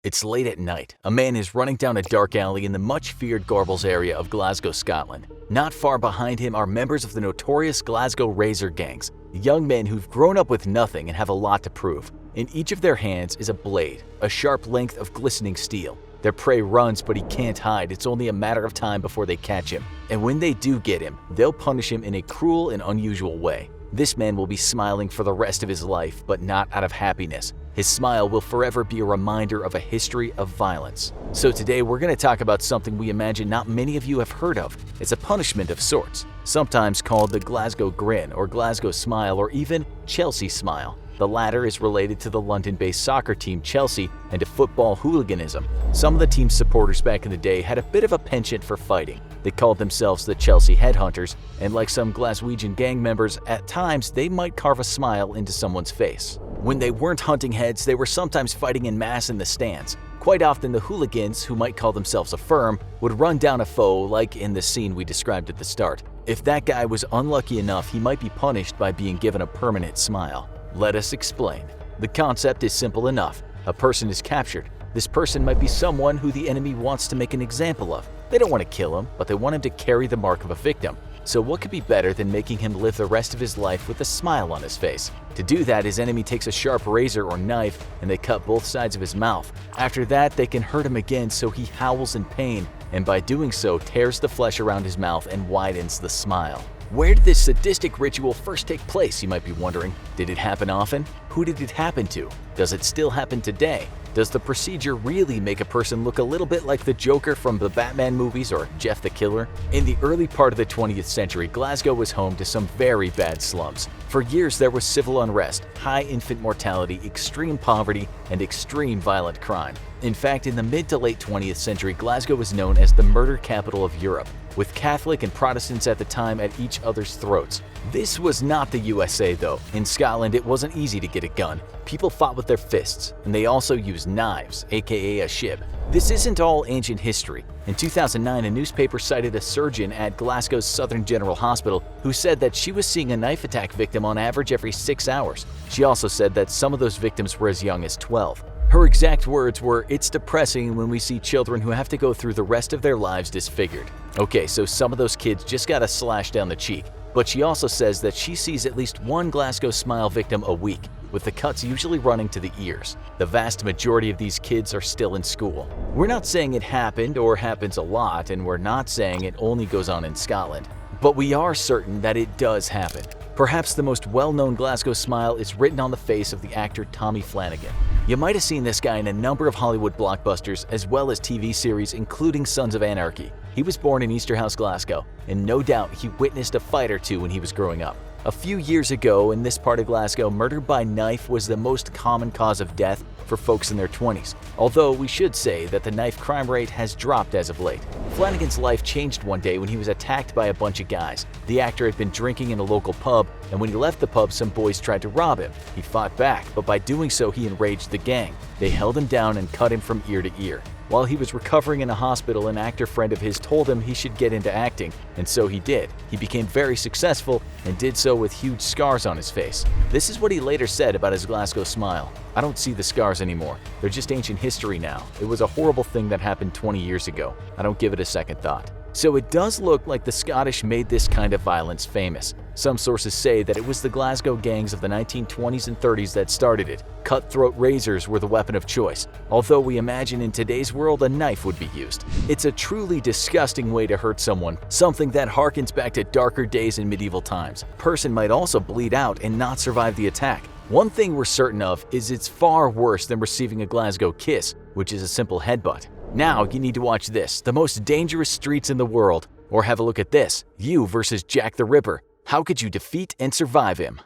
It's late at night. A man is running down a dark alley in the much-feared Garbles area of Glasgow, Scotland. Not far behind him are members of the notorious Glasgow Razor gangs, young men who've grown up with nothing and have a lot to prove. In each of their hands is a blade, a sharp length of glistening steel. Their prey runs, but he can't hide. It's only a matter of time before they catch him. And when they do get him, they'll punish him in a cruel and unusual way. This man will be smiling for the rest of his life, but not out of happiness. His smile will forever be a reminder of a history of violence. So today we're going to talk about something we imagine not many of you have heard of. It's a punishment of sorts, sometimes called the Glasgow Grin or Glasgow Smile or even Chelsea Smile. The latter is related to the London-based soccer team Chelsea and to football hooliganism. Some of the team's supporters back in the day had a bit of a penchant for fighting. They called themselves the Chelsea Headhunters, and like some Glaswegian gang members, at times they might carve a smile into someone's face. When they weren't hunting heads, they were sometimes fighting in mass in the stands. Quite often the hooligans, who might call themselves a firm, would run down a foe like in the scene we described at the start. If that guy was unlucky enough, he might be punished by being given a permanent smile. Let us explain. The concept is simple enough. A person is captured. This person might be someone who the enemy wants to make an example of. They don't want to kill him, but they want him to carry the mark of a victim. So what could be better than making him live the rest of his life with a smile on his face? To do that, his enemy takes a sharp razor or knife and they cut both sides of his mouth. After that, they can hurt him again, so he howls in pain, and by doing so tears the flesh around his mouth and widens the smile. Where did this sadistic ritual first take place, you might be wondering? Did it happen often? Who did it happen to? Does it still happen today? Does the procedure really make a person look a little bit like the Joker from the Batman movies or Jeff the Killer? In the early part of the 20th century, Glasgow was home to some very bad slums. For years there was civil unrest, high infant mortality, extreme poverty, and extreme violent crime. In fact, in the mid to late 20th century, Glasgow was known as the murder capital of Europe, with Catholic and Protestants at the time at each other's throats. This was not the USA though. In Scotland, it wasn't easy to get a gun. People fought with their fists, and they also used knives, aka a shib. This isn't all ancient history. In 2009, a newspaper cited a surgeon at Glasgow's Southern General Hospital who said that she was seeing a knife attack victim on average every 6 hours. She also said that some of those victims were as young as 12. Her exact words were, "It's depressing when we see children who have to go through the rest of their lives disfigured." Okay, so some of those kids just got a slash down the cheek. But she also says that she sees at least one Glasgow Smile victim a week, with the cuts usually running to the ears. The vast majority of these kids are still in school. We're not saying it happened or happens a lot, and we're not saying it only goes on in Scotland. But we are certain that it does happen. Perhaps the most well-known Glasgow Smile is written on the face of the actor Tommy Flanagan. You might have seen this guy in a number of Hollywood blockbusters as well as TV series, including Sons of Anarchy. He was born in Easterhouse, Glasgow, and no doubt he witnessed a fight or two when he was growing up. A few years ago, in this part of Glasgow, murder by knife was the most common cause of death for folks in their 20s, although we should say that the knife crime rate has dropped as of late. Flanagan's life changed one day when he was attacked by a bunch of guys. The actor had been drinking in a local pub, and when he left the pub, some boys tried to rob him. He fought back, but by doing so, he enraged the gang. They held him down and cut him from ear to ear. While he was recovering in a hospital, an actor friend of his told him he should get into acting, and so he did. He became very successful and did so with huge scars on his face. This is what he later said about his Glasgow Smile. "I don't see the scars anymore. They're just ancient history now. It was a horrible thing that happened 20 years ago. I don't give it a second thought." So it does look like the Scottish made this kind of violence famous. Some sources say that it was the Glasgow gangs of the 1920s and 30s that started it. Cutthroat razors were the weapon of choice, although we imagine in today's world a knife would be used. It's a truly disgusting way to hurt someone, something that harkens back to darker days in medieval times. A person might also bleed out and not survive the attack. One thing we're certain of is it's far worse than receiving a Glasgow kiss, which is a simple headbutt. Now you need to watch this, the most dangerous streets in the world, or have a look at this, you versus Jack the Ripper. How could you defeat and survive him?